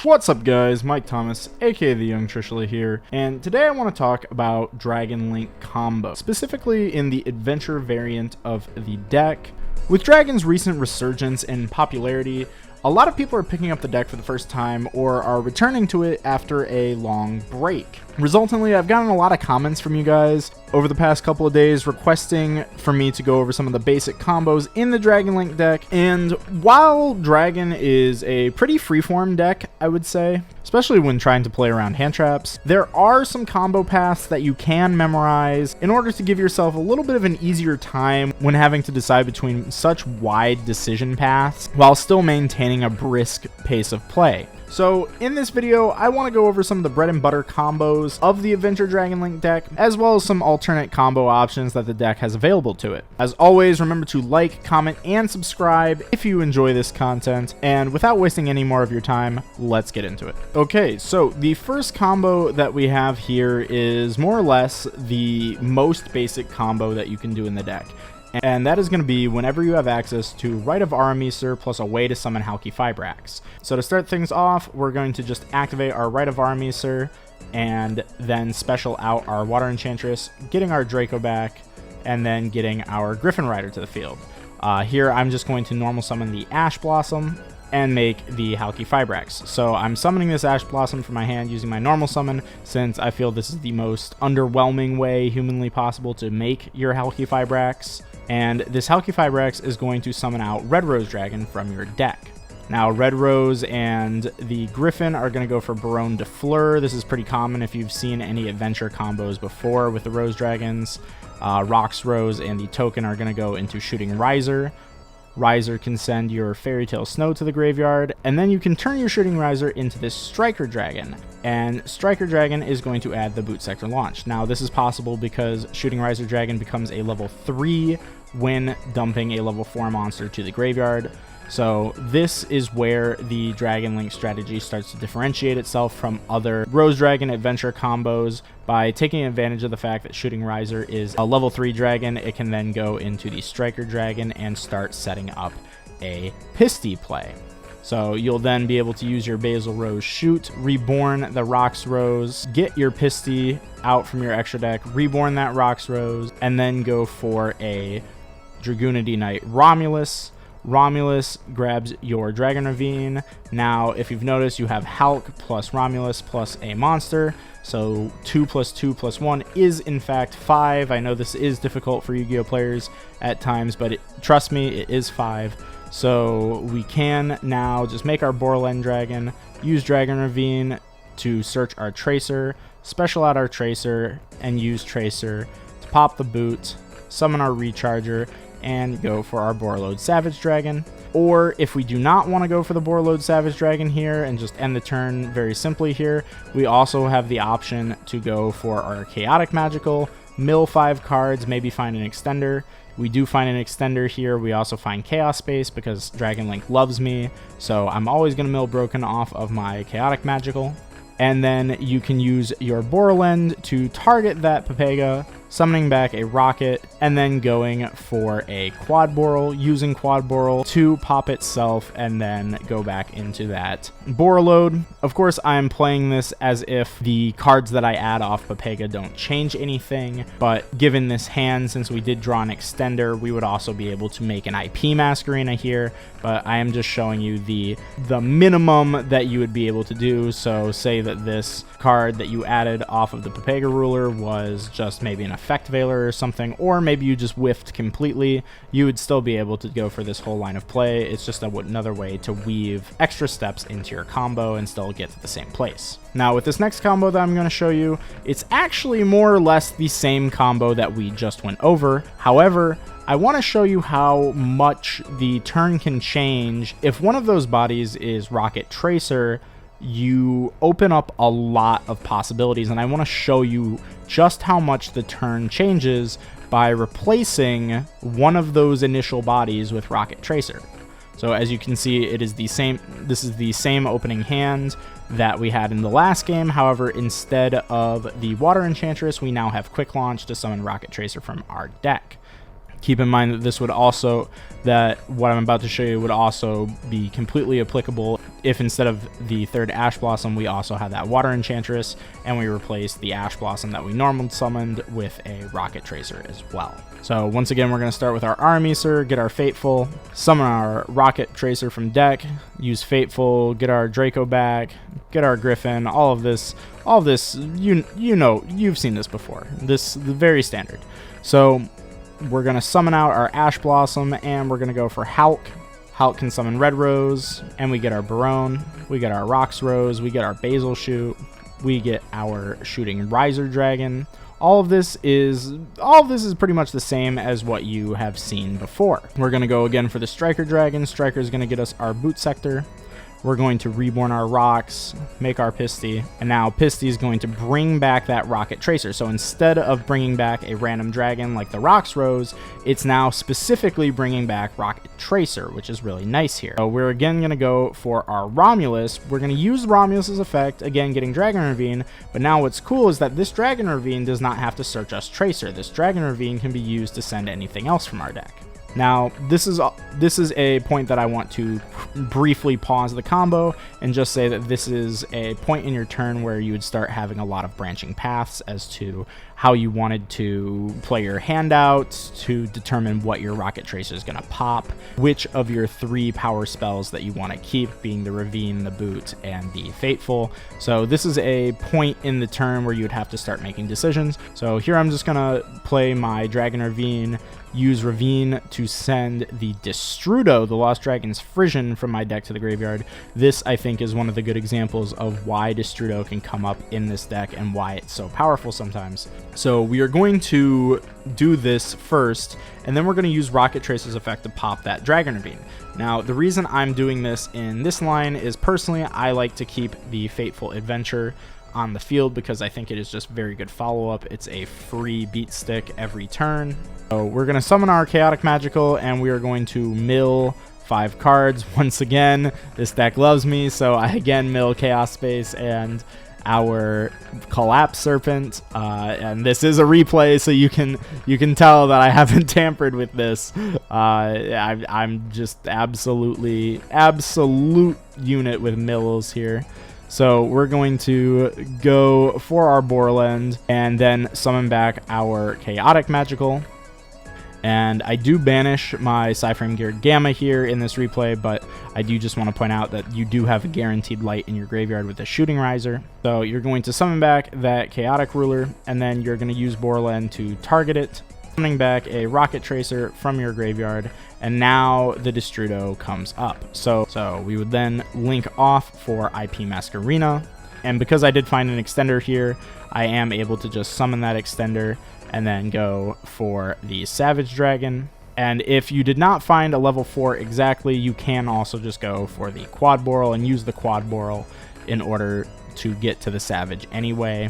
What's up guys, Mike Thomas, aka the Young Trishula here, and today I want to talk about Dragon Link combo, specifically in the adventure variant of the deck. With Dragon's recent resurgence in popularity, a lot of people are picking up the deck for the first time or are returning to it after a long break. Resultantly, I've gotten a lot of comments from you guys over the past couple of days requesting for me to go over some of the basic combos in the Dragon Link deck. And while Dragon is a pretty freeform deck, I would say, especially when trying to play around hand traps, there are some combo paths that you can memorize in order to give yourself a little bit of an easier time when having to decide between such wide decision paths while still maintaining a brisk pace of play. So in this video, I want to go over some of the bread and butter combos of the Adventure Dragon Link deck, as well as some alternate combo options that the deck has available to it. As always, remember to like, comment, and subscribe if you enjoy this content, and without wasting any more of your time, let's get into it. Okay, so the first combo that we have here is more or less the most basic combo that you can do in the deck. And that is going to be whenever you have access to Rite of Aramisur plus a way to summon Halqifibrax. So to start things off, we're going to just activate our Rite of Aramisur and then special out our Water Enchantress, getting our Draco back, and then getting our Griffin Rider to the field. Here I'm just going to normal summon the Ash Blossom and make the Halqifibrax. So I'm summoning this Ash Blossom from my hand using my normal summon, since I feel this is the most underwhelming way humanly possible to make your Halqifibrax. And this Halqifibrax is going to summon out Red Rose Dragon from your deck. Now, Red Rose and the Griffin are going to go for Baronne de Fleur. This is pretty common if you've seen any adventure combos before with the Rose Dragons. Rox Rose and the token are going to go into Shooting Riser. Riser can send your Fairy Tale Snow to the graveyard, and then you can turn your Shooting Riser into this Striker Dragon, and Striker Dragon is going to add the Boot Sector Launch. Now, this is possible because Shooting Riser Dragon becomes a level 3 when dumping a level 4 monster to the graveyard. So this is where the Dragon Link strategy starts to differentiate itself from other Rose Dragon adventure combos by taking advantage of the fact that Shooting Riser is a level 3 dragon. It can then go into the Striker Dragon and start setting up a Pisty play. So you'll then be able to use your Basil Rose Shoot, reborn the Rox Rose, get your Pisty out from your extra deck, reborn that Rox Rose, and then go for a Dragoonity Knight Romulus. Romulus grabs your Dragon Ravine. Now, if you've noticed, you have Hulk plus Romulus plus a monster. So 2 plus 2 plus 1 is in fact 5. I know this is difficult for Yu-Gi-Oh players at times, but trust me, it is 5. So we can now just make our Borland Dragon, use Dragon Ravine to search our Tracer, special out our Tracer, and use Tracer to pop the boot, summon our Recharger, and go for our Borreload Savage Dragon. Or if we do not want to go for the Borreload Savage Dragon here and just end the turn very simply here, we also have the option to go for our Chaotic Magical, mill 5 cards, maybe find an extender. We do find an extender here. We also find Chaos Space because Dragon Link loves me, so I'm always going to mill Broken off of my Chaotic Magical. And then you can use your Borland to target that Pepega, summoning back a Rocket, and then going for a Quad Boral, using Quad Boral to pop itself and then go back into that Borreload. Of course, I'm playing this as if the cards that I add off Pepega don't change anything, but given this hand, since we did draw an extender, we would also be able to make an IP Masquerena here, but I am just showing you the minimum that you would be able to do. So say that this card that you added off of the Pepega Ruler was just maybe an Effect Veiler or something, or maybe you just whiffed completely, you would still be able to go for this whole line of play. It's just another way to weave extra steps into your combo and still get to the same place. Now with this next combo that I'm going to show you, it's actually more or less the same combo that we just went over. However, I want to show you how much the turn can change. If one of those bodies is Rocket Tracer, you open up a lot of possibilities, and I want to show you just how much the turn changes by replacing one of those initial bodies with Rocket Tracer. So as you can see, it is the same. This is the same opening hand that we had in the last game. However, instead of the Water Enchantress, we now have Quick Launch to summon Rocket Tracer from our deck. Keep in mind that this would also, that what I'm about to show you would also be completely applicable if instead of the third Ash Blossom, we also had that Water Enchantress, and we replaced the Ash Blossom that we normally summoned with a Rocket Tracer as well. So once again, we're going to start with our Arameser, get our Fateful, summon our Rocket Tracer from deck, use Fateful, get our Draco back, get our Griffin, all of this, you know, you've seen this before. This is very standard. So we're going to summon out our Ash Blossom, and we're going to go for Hulk. Hulk can summon Red Rose, and we get our Barone, we get our Rox Rose, we get our Basil Shoot, we get our Shooting Riser Dragon. All of this is pretty much the same as what you have seen before. We're going to go again for the Striker Dragon. Striker is going to get us our Boot Sector. We're going to reborn our rocks, make our Pisty, and now Pisty is going to bring back that Rocket Tracer. So instead of bringing back a random dragon like the Rox Rose, it's now specifically bringing back Rocket Tracer, which is really nice here. So we're again going to go for our Romulus. We're going to use Romulus's effect, again getting Dragon Ravine, but now what's cool is that this Dragon Ravine does not have to search us Tracer. This Dragon Ravine can be used to send anything else from our deck. Now, this is a point that I want to briefly pause the combo and just say that this is a point in your turn where you would start having a lot of branching paths as to how you wanted to play your handouts to determine what your Rocket Tracer is going to pop, which of your 3 power spells that you want to keep, being the Ravine, the Boot, and the Fateful. So this is a point in the turn where you would have to start making decisions. So here I'm just going to play my Dragon Ravine, use Ravine to send the Destrudo, the Lost Dragon's Frisian, from my deck to the graveyard. This, I think, is one of the good examples of why Destrudo can come up in this deck and why it's so powerful sometimes. So we are going to do this first, and then we're going to use Rocket Tracer's effect to pop that Dragon Ravine. Now, the reason I'm doing this in this line is personally I like to keep the Fateful Adventure on the field because I think it is just very good follow-up. It's a free beat stick every turn. So we're going to summon our Chaotic Magical, and we are going to mill 5 cards. Once again, this deck loves me, so I again mill Chaos Space and our Collapse Serpent, and this is a replay, so you can tell that I haven't tampered with this. I'm just absolute unit with mills here. So we're going to go for our Borland and then summon back our Chaotic Magical. And I do banish my Psyframe Gear Gamma here in this replay, but I do just want to point out that you do have a guaranteed light in your graveyard with a Shooting Riser. So you're going to summon back that Chaotic Ruler, and then you're going to use Borland to target it, summoning back a Rocket Tracer from your graveyard, and now the Destrudo comes up. So we would then link off for IP Masquerena, and because I did find an extender here, I am able to just summon that extender and then go for the Savage Dragon. And if you did not find a level 4 exactly, you can also just go for the Quad Boral and use the Quad Boral in order to get to the Savage anyway.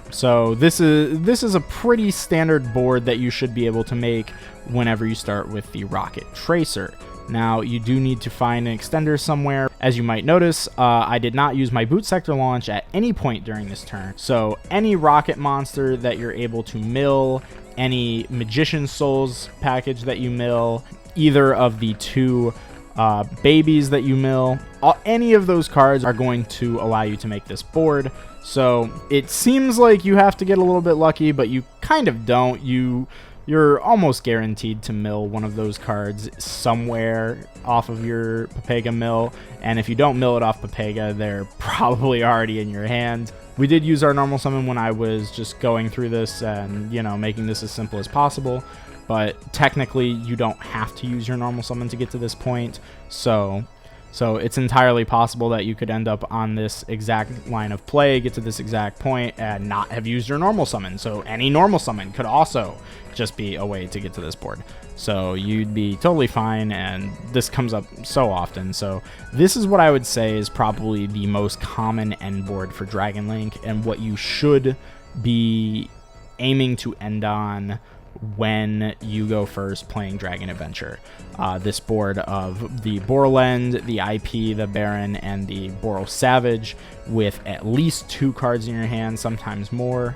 So this is a pretty standard board that you should be able to make whenever you start with the Rocket Tracer. Now, you do need to find an extender somewhere. As you might notice, I did not use my Boot Sector launch at any point during this turn. So any rocket monster that you're able to mill, any Magician Souls package that you mill, either of the 2 babies that you mill, any of those cards are going to allow you to make this board. So it seems like you have to get a little bit lucky, but you kind of don't. You're almost guaranteed to mill one of those cards somewhere off of your Papega mill, and if you don't mill it off Papega, they're probably already in your hand. We did use our normal summon when I was just going through this and, you know, making this as simple as possible, but technically you don't have to use your normal summon to get to this point, so it's entirely possible that you could end up on this exact line of play, get to this exact point, and not have used your normal summon. So any normal summon could also just be a way to get to this board. So you'd be totally fine, and this comes up so often. So this is what I would say is probably the most common end board for Dragon Link, and what you should be aiming to end on when you go first playing Dragon Adventure. This board of the Borland, the IP, the Baron, and the Boral Savage with at least 2 cards in your hand, sometimes more.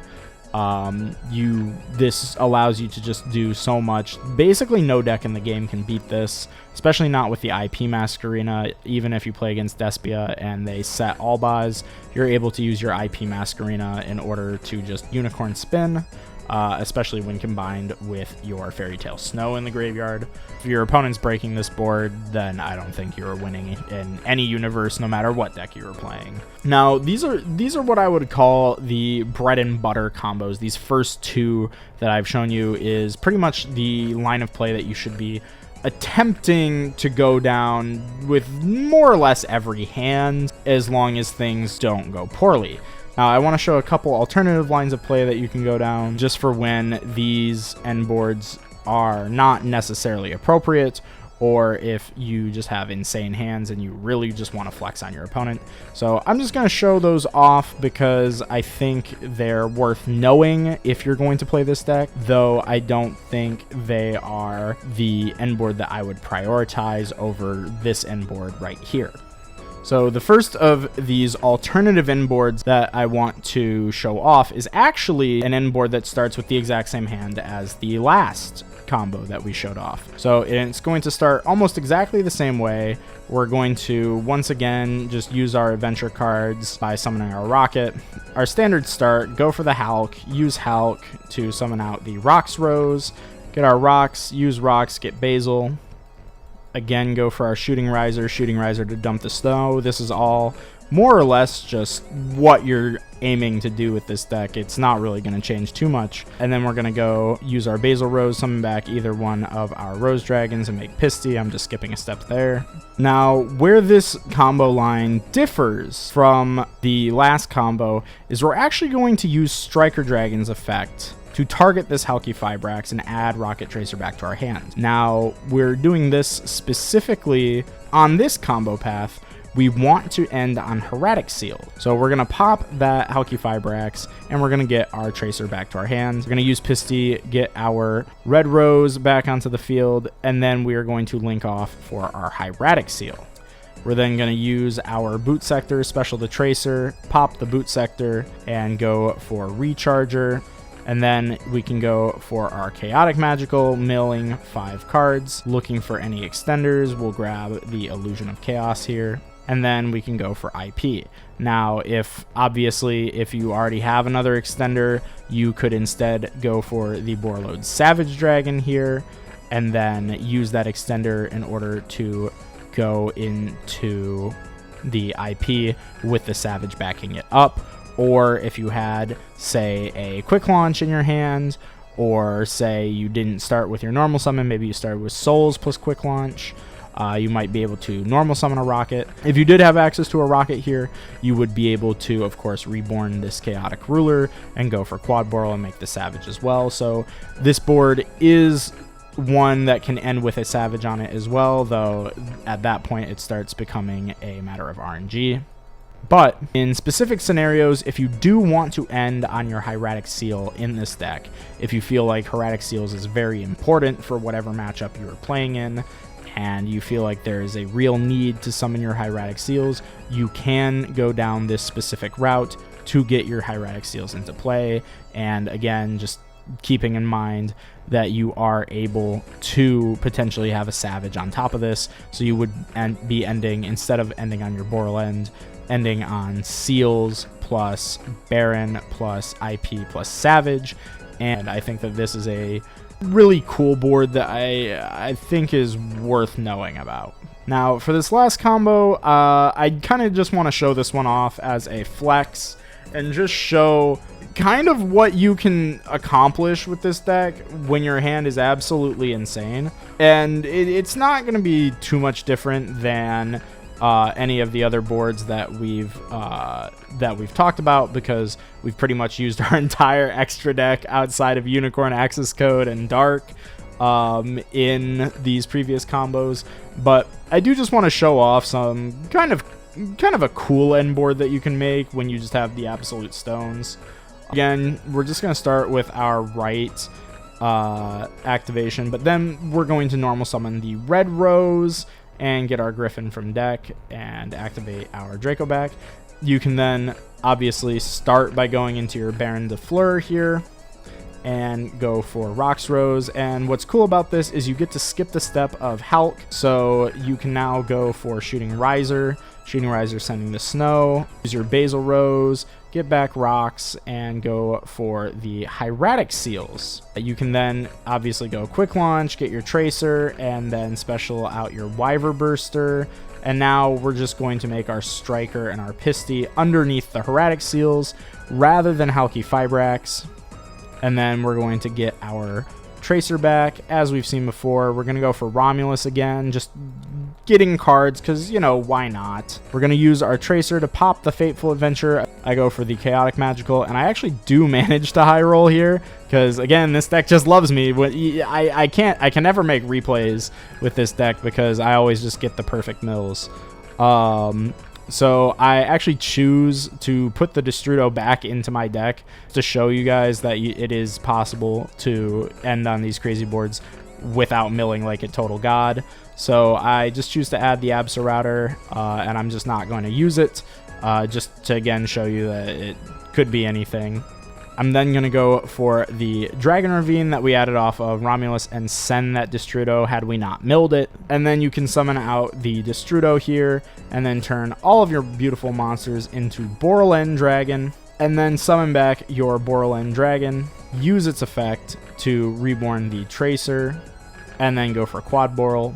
This allows you to just do so much. Basically no deck in the game can beat this, especially not with the IP Masquerena. Even if you play against Despia and they set Albaz, you're able to use your IP Masquerena in order to just unicorn spin, especially when combined with your Fairy Tale Snow in the graveyard. If your opponent's breaking this board, then I don't think you're winning in any universe, no matter what deck you were playing. Now, these are what I would call the bread and butter combos. These first two that I've shown you is pretty much the line of play that you should be attempting to go down with more or less every hand, as long as things don't go poorly. Now, I want to show a couple alternative lines of play that you can go down just for when these end boards are not necessarily appropriate, or if you just have insane hands and you really just want to flex on your opponent. So I'm just going to show those off because I think they're worth knowing if you're going to play this deck, though I don't think they are the end board that I would prioritize over this end board right here. So the first of these alternative end boards that I want to show off is actually an end board that starts with the exact same hand as the last combo that we showed off. So it's going to start almost exactly the same way. We're going to once again just use our adventure cards by summoning our Rocket. Our standard start, go for the Hulk, use Hulk to summon out the Rocks Rose, get our Rocks, use Rocks, get Basil. Again, go for our Shooting Riser to dump the snow. This is all more or less just what you're aiming to do with this deck. It's not really going to change too much. And then we're going to go use our Basil Rose, summon back either one of our Rose Dragons and make Pisty. I'm just skipping a step there. Now, where this combo line differs from the last combo is we're actually going to use Striker Dragon's effect to target this Halki Fibrax and add Rocket Tracer back to our hand. Now, we're doing this specifically on this combo path. We want to end on Hieratic Seal. So we're going to pop that Halki Fibrax, and we're going to get our Tracer back to our hand. We're going to use Pisty, get our Red Rose back onto the field, and then we are going to link off for our Hieratic Seal. We're then going to use our Boot Sector, special the Tracer, pop the Boot Sector, and go for Recharger. And then we can go for our Chaotic Magical, milling 5 cards, looking for any extenders. We'll grab the Illusion of Chaos here, and then we can go for IP. Now, if you already have another extender, you could instead go for the Borreload Savage Dragon here, and then use that extender in order to go into the IP with the Savage backing it up. Or if you had, say, a Quick Launch in your hand, or say you didn't start with your normal summon, maybe you started with Souls plus Quick Launch, you might be able to normal summon a Rocket. If you did have access to a Rocket here, you would be able to, of course, reborn this Chaotic Ruler and go for Quad Boral and make the Savage as well. So this board is one that can end with a Savage on it as well, though at that point it starts becoming a matter of RNG. But in specific scenarios, if you do want to end on your Hieratic Seal in this deck, if you feel like Hieratic Seals is very important for whatever matchup you are playing in, and you feel like there is a real need to summon your Hieratic Seals, you can go down this specific route to get your Hieratic Seals into play. And again, just keeping in mind that you are able to potentially have a Savage on top of this, so you would be ending, instead of ending on your Boral End, ending on Seals plus Baron plus IP plus Savage. And I think that this is a really cool board that I think is worth knowing about. Now, for this last combo, I kind of just want to show this one off as a flex and just show kind of what you can accomplish with this deck when your hand is absolutely insane. And it's not going to be too much different than any of the other boards that we've talked about, because we've pretty much used our entire extra deck outside of Unicorn, Access Code, and Dark in these previous combos. But I do just want to show off some kind of a cool end board that you can make when you just have the absolute stones. Again, we're just going to start with our right activation, but then we're going to normal summon the Red Rose and get our Griffin from deck and activate our Draco back. you can then obviously start by going into your Baron de Fleur here and go for Rocks Rose. And what's cool about this is you get to skip the step of Hulk, so you can now go for Shooting Riser sending the snow, use your Basil Rose, get back rocks, and go for the Hieratic Seals. You can then obviously go Quick Launch, get your Tracer, and then special out your Wyver Burster. And now we're just going to make our Striker and our Pisty underneath the Hieratic Seals rather than Halky Fibrax. And then we're going to get our Tracer back. As we've seen before, we're going to go for Romulus again, just getting cards because, you know, why not? We're going to use our Tracer to pop the Fateful Adventure. I go for the Chaotic Magical, and I actually do manage to high roll here because, again, this deck just loves me. I can never make replays with this deck because I always just get the perfect mills. So I actually choose to put the Destrudo back into my deck to show you guys that it is possible to end on these crazy boards without milling like a total god. So I just choose to add the Absolrouter, and I'm just not going to use it, just to again show you that it could be anything. I'm then going to go for the Dragon Ravine that we added off of Romulus and send that Destrudo had we not milled it. And then you can summon out the Destrudo here and then turn all of your beautiful monsters into Borland Dragon. And then summon back your Borland Dragon, use its effect to reborn the Tracer, and then go for Quad Boral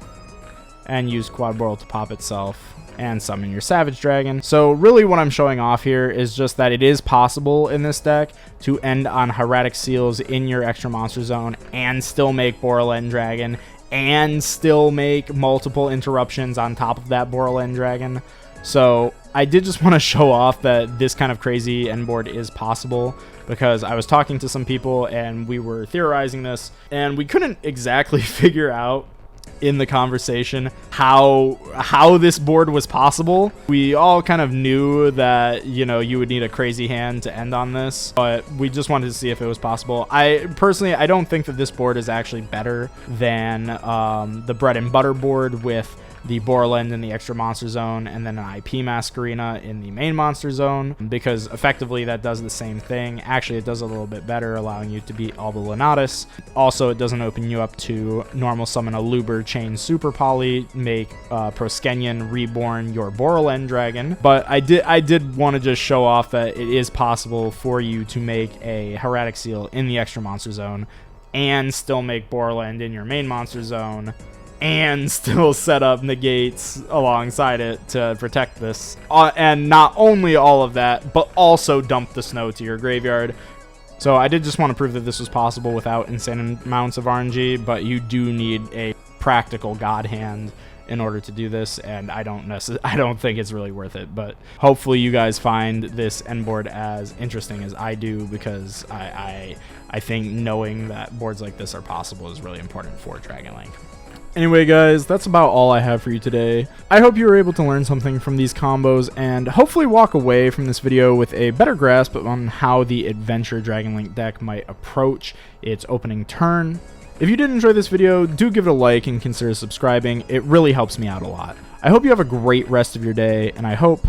and use Quad Boral to pop itself and summon your Savage Dragon. So really what I'm showing off here is just that it is possible in this deck to end on Hieratic Seals in your extra monster zone and still make Borland Dragon and still make multiple interruptions on top of that Borland Dragon. So I did just want to show off that this kind of crazy end board is possible, because I was talking to some people and we were theorizing this and we couldn't exactly figure out in the conversation how this board was possible. We all kind of knew that, you know, you would need a crazy hand to end on this, but we just wanted to see if it was possible. I don't think that this board is actually better than the bread and butter board with the Borland in the extra monster zone and then an IP Masquerena in the main monster zone, because effectively that does the same thing. Actually, it does a little bit better, allowing you to beat all the Lunatus. Also, it doesn't open you up to normal summon a Luber Chain Super Poly, make Proskenion reborn your Borland Dragon. But I did want to just show off that it is possible for you to make a Hieratic Seal in the extra monster zone and still make Borland in your main monster zone, and still set up negates alongside it to protect this. And not only all of that, but also dump the snow to your graveyard. So I did just want to prove that this was possible without insane amounts of RNG, but you do need a practical god hand in order to do this, and I don't think it's really worth it. But hopefully you guys find this end board as interesting as I do, because I think knowing that boards like this are possible is really important for Dragon Link. Anyway guys, that's about all I have for you today. I hope you were able to learn something from these combos and hopefully walk away from this video with a better grasp on how the Adventure Dragon Link deck might approach its opening turn. If you did enjoy this video, do give it a like and consider subscribing. It really helps me out a lot. I hope you have a great rest of your day, and I hope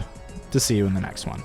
to see you in the next one.